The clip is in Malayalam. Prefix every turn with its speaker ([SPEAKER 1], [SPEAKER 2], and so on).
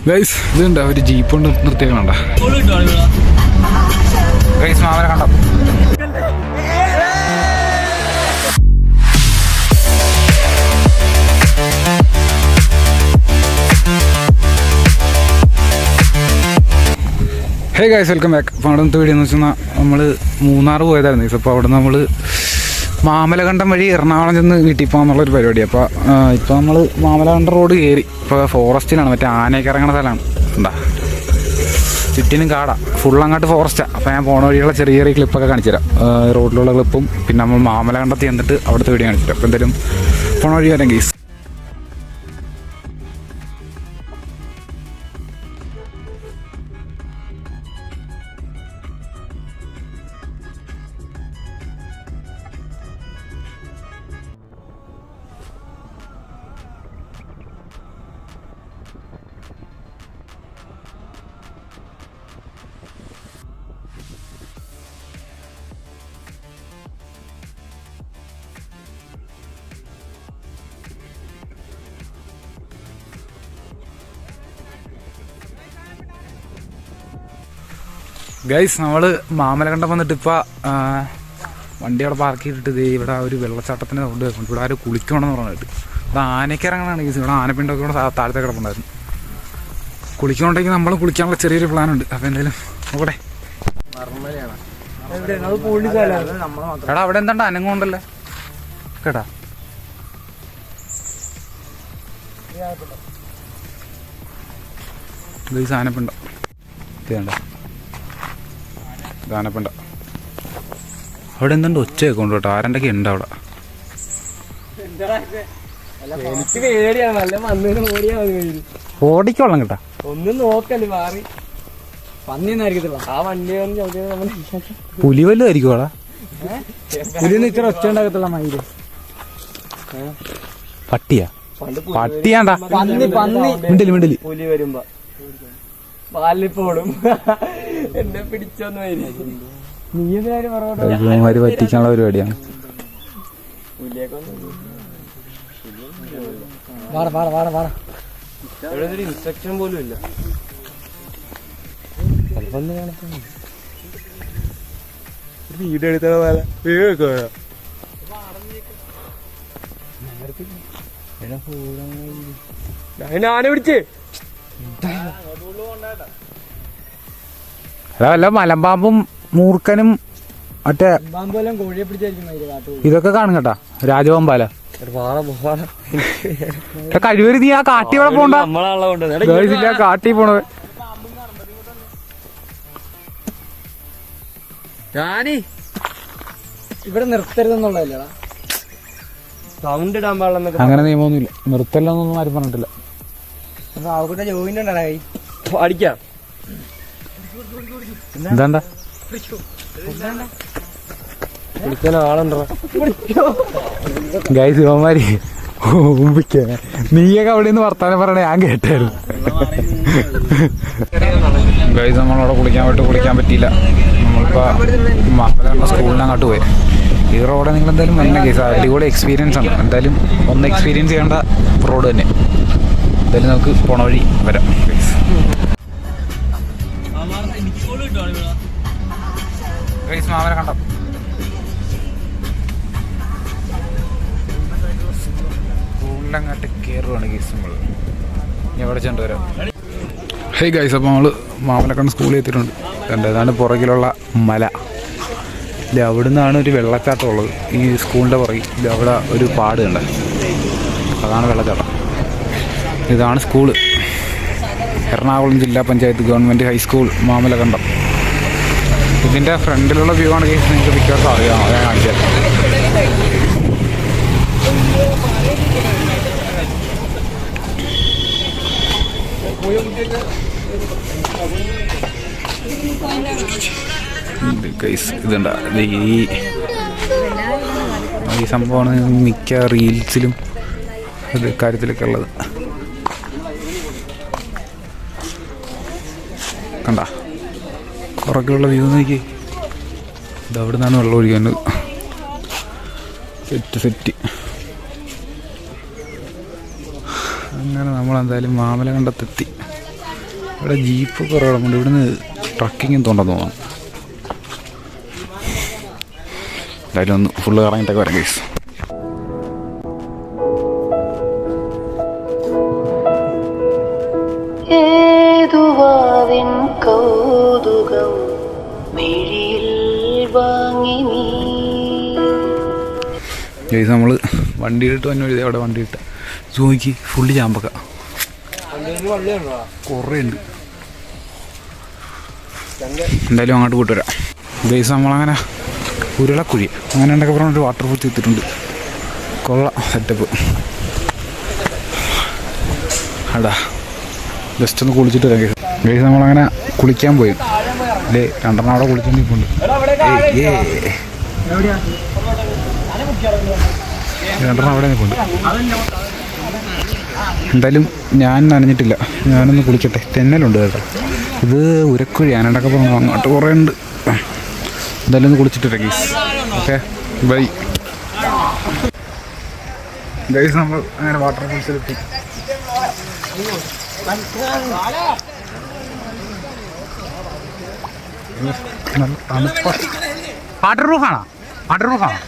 [SPEAKER 1] ഗൈസ് ഇതുണ്ടോ ഒരു ജീപ്പ് കൊണ്ട് നിർത്തിയേക്കണണ്ട ഗൈസ് മാമനെ കണ്ടോ. Hey guys welcome back. അപ്പോൾ അവിടെ നിന്ന് വീഡിയോ എന്ന് വെച്ചാൽ നമ്മൾ മൂന്നാർ പോയതായിരുന്നു ഗൈസ്. അപ്പോൾ അവിടെ നിന്ന് നമ്മൾ മാമലകണ്ടം വഴി എറണാകുളം ചെന്ന് വീട്ടിൽ പോകാമെന്നുള്ളൊരു പരിപാടി. അപ്പോൾ ഇപ്പോൾ നമ്മൾ മാമലകണ്ടം റോഡ് കയറി ഇപ്പോൾ ഫോറസ്റ്റിലാണ്, മറ്റേ ആനയൊക്കെ ഇറങ്ങുന്ന സ്ഥലമാണ്. എന്താ ചുറ്റിനും കാടാണ്, ഫുൾ അങ്ങോട്ട് ഫോറസ്റ്റാണ്. അപ്പോൾ ഞാൻ പോണ വഴിയുള്ള ചെറിയ ചെറിയ ക്ലിപ്പൊക്കെ കാണിച്ചു തരാം, റോഡിലുള്ള ക്ലിപ്പും പിന്നെ നമ്മൾ മാമലകണ്ടത്തിൽ ചെന്നിട്ട് അവിടുത്തെ വീഡിയോ കാണിച്ചു തരാം. അപ്പോൾ എന്തായാലും പോണ വഴി വരാം ഗൈസ്. ഗൈസ് നമ്മൾ മാമലകണ്ടം വന്നിട്ട് ഇപ്പോൾ വണ്ടി അവിടെ പാർക്ക് ചെയ്തിട്ട് ഇത് ഇവിടെ ഒരു വെള്ളച്ചാട്ടത്തിന് കൊണ്ട് വെക്കും. ഇവിടെ ആരും കുളിക്കണമെന്ന് പറഞ്ഞിട്ട് ഇവിടെ ആനയ്ക്ക് ഇറങ്ങണതാണ് ഗൈസ്. ഇവിടെ ആനപ്പിണ്ടൊക്കെ ഇവിടെ താഴത്തെ കിടപ്പുണ്ടായിരുന്നു. കുളിക്കണമെങ്കിൽ നമ്മൾ കുളിക്കാനുള്ള ചെറിയൊരു പ്ലാനുണ്ട്. അപ്പോൾ എന്തായാലും നോക്കട്ടെ. എടാ അവിടെ എന്താ അനങ്ങുണ്ടല്ലേ കേട്ടാ. ഗൈസ് ആനപ്പിണ്ടം ഇതേണ്ട ആനപ്പിണ്ട. അവിടെ എന്തുണ്ട് ഒച്ചയൊക്കെ കൊണ്ട് കേട്ടോ, ആരൻ്റെയൊക്കെ ഉണ്ട് അവിടെ. ഓടിക്കോളാം കേട്ടാ,
[SPEAKER 2] ഒന്നും നോക്കല്ലേ മാറി പന്നിന്നായിരിക്കത്തില്ല ആ വണ്ടി.
[SPEAKER 1] പുലിവല്ലും ആയിരിക്കും അവിടെ.
[SPEAKER 2] പുലിന്ന് ഇത്ര ഒച്ച ഉണ്ടാകത്തില്ല മയില്.
[SPEAKER 1] പട്ടിയാ പട്ടിയാണ്ടാ
[SPEAKER 2] പന്നി പന്നി
[SPEAKER 1] മിണ്ടല് മിണ്ടല്.
[SPEAKER 2] പുലി വരുമ്പോ പാലിപ്പോടും എന്നെ പിടിച്ചോന്ന് വരും. നീ
[SPEAKER 1] എന്തിനാര് പറ്റിക്കാനുള്ള പരിപാടിയാണ്.
[SPEAKER 2] ഇൻസ്ട്രക്ഷൻ പോലും ഇല്ല. വീട് എടുത്ത ആന പിടിച്ച്
[SPEAKER 1] വല്ല മലമ്പാമ്പും മൂർക്കനും മറ്റേ
[SPEAKER 2] കോഴിയെ പിടിച്ചായിരിക്കും
[SPEAKER 1] ഇതൊക്കെ കാണും കേട്ടാ. രാജവമ്പാല കഴിവര് നീ ആ കാട്ടി ഇവിടെ പോണ്ട, കാട്ടി പോണത്.
[SPEAKER 2] ഞാനീ ഇവിടെ നിർത്തരുതെന്നുള്ളതല്ലേടാ, സൗണ്ട് ഇടാൻ പാടില്ല.
[SPEAKER 1] അങ്ങനെ നിയമമൊന്നുമില്ല, നിർത്തല്ലെന്നൊന്നും ആരും പറഞ്ഞിട്ടില്ല.
[SPEAKER 2] അവിടെ ജോയിന്റ് ഉണ്ടാ അടിക്കാം.
[SPEAKER 1] എന്താണ്ടാ
[SPEAKER 2] വിളിക്കാൻ ആളുണ്ടോ
[SPEAKER 1] ഗൈസ് ഇവന്മാര് നീയൊക്കെ അവിടെ നിന്ന് വർത്താനം പറയണേ ഞാൻ കേട്ടായിരുന്നു. ഗൈസ് നമ്മളവിടെ കുളിക്കാൻ പറ്റിയില്ല. നമ്മളിപ്പോൾ മാമലകണ്ടം സ്കൂളിന് അങ്ങോട്ട് പോയി. ഈ റോഡ് നിങ്ങൾ എന്തായാലും വന്നെ ഗൈസ്, അടിപൊളി എക്സ്പീരിയൻസ് ആണ്. എന്തായാലും ഒന്ന് എക്സ്പീരിയൻസ് ചെയ്യേണ്ട റോഡ് തന്നെ. എന്തായാലും നമുക്ക് പോണ വഴി വരാം ഗൈസ്. ഗൈസ് മാമലകണ്ടം സ്കൂളിലങ്ങോട്ട് കയറുവാണ് ഗൈസ് നമ്മൾ. ഇനി എവിടെ ചെണ്ട് വരാം. ഹേ ഗൈസ്, അപ്പോൾ നമ്മൾ മാമലക്കണ്ടം സ്കൂളിൽ എത്തിയിട്ടുണ്ട്. ഇതാണ് പുറകിലുള്ള മല. ഇല്ല അവിടെ നിന്നാണ് ഒരു വെള്ളച്ചാട്ടം ഉള്ളത്. ഈ സ്കൂളിൻ്റെ പുറകിൽ ഇല്ല അവിടെ ഒരു പാട് ഉണ്ട്, അതാണ് വെള്ളച്ചാട്ടം. ഇതാണ് സ്കൂള്, എറണാകുളം ജില്ലാ പഞ്ചായത്ത് ഗവൺമെൻറ് ഹൈസ്കൂൾ മാമലകണ്ടം. ഇതിൻ്റെ ഫ്രണ്ടിലുള്ള വ്യൂ ആണ് കേസ്, നിങ്ങൾക്ക് മിക്കവാറും അറിയാം, ഞാൻ കാണിച്ചാൽ. ഇതുണ്ടാ ഈ സംഭവമാണ് മിക്ക റീൽസിലും ഇത് കാര്യത്തിലൊക്കെ ഉള്ളത്. കണ്ട പുറകെയുള്ള വ്യൂ നോക്കി, ഇതവിടെ നിന്നാണ് വെള്ളം ഒഴിക്കുന്നത്. സെറ്റ് അങ്ങനെ നമ്മളെന്തായാലും മാമലകണ്ടത്തെത്തി. ഇവിടെ ജീപ്പ് കുറേ കിടപ്പുണ്ട്. ഇവിടുന്ന് ട്രക്കിങ് എന്തോണ്ടെന്ന് തോന്നുന്നു. എന്തായാലും ഒന്ന് ഫുള്ള് കറങ്ങിയിട്ടൊക്കെ വരാം ഗൈസ്.
[SPEAKER 3] ഏതുവാവിൻ കൗതുകം മിഴിയിൽ വാങ്ങി നീ.
[SPEAKER 1] ഗൈസ് നമ്മൾ വണ്ടിയിലിട്ട് തന്നെ എഴുതി. അവിടെ വണ്ടിയിട്ട് സൂക്കി ഫുള്ള് ചാമ്പക്ക കുറേ ഉണ്ട്. എന്തായാലും അങ്ങോട്ട് പോയിട്ട് വരാം ഗൈസ്. നമ്മളങ്ങനെ ഉരുളക്കുഴി അങ്ങനെ ഉണ്ടൊക്കെ പറഞ്ഞൊരു വാട്ടർഫോൾ എത്തിയിട്ടുണ്ട്. കൊള്ളാം സെറ്റപ്പ്. അടാ ജസ്റ്റ് ഒന്ന് കുളിച്ചിട്ട് വരാം ഗൈസ്. ഗൈസ് നമ്മളങ്ങനെ കുളിക്കാൻ പോയി. അല്ലേ 2 അവിടെ കുളിച്ചിട്ട് നിൽപ്പുണ്ട്. 2 അവിടെ നിൽപ്പുണ്ട്. എന്തായാലും ഞാൻ നനഞ്ഞിട്ടില്ല. ഞാനൊന്ന് കുളിക്കട്ടെ. തെന്നലുണ്ട് കേട്ടോ. ഇത് ഉരക്കുഴി ഞാനണ്ടൊക്കെ പറഞ്ഞു. അങ്ങോട്ട് കുറേ ഉണ്ട്. എന്തായാലും ഒന്ന് കുളിച്ചിട്ട് ഗൈസ്. Okay bye guys. നമ്മൾ അങ്ങനെ വാട്ടർഫോൾസിലെത്തി. നല്ല തണുപ്പ. വാട്ടർ പ്രൂഫാണോ? വാട്ടർ പ്രൂഫാണോ?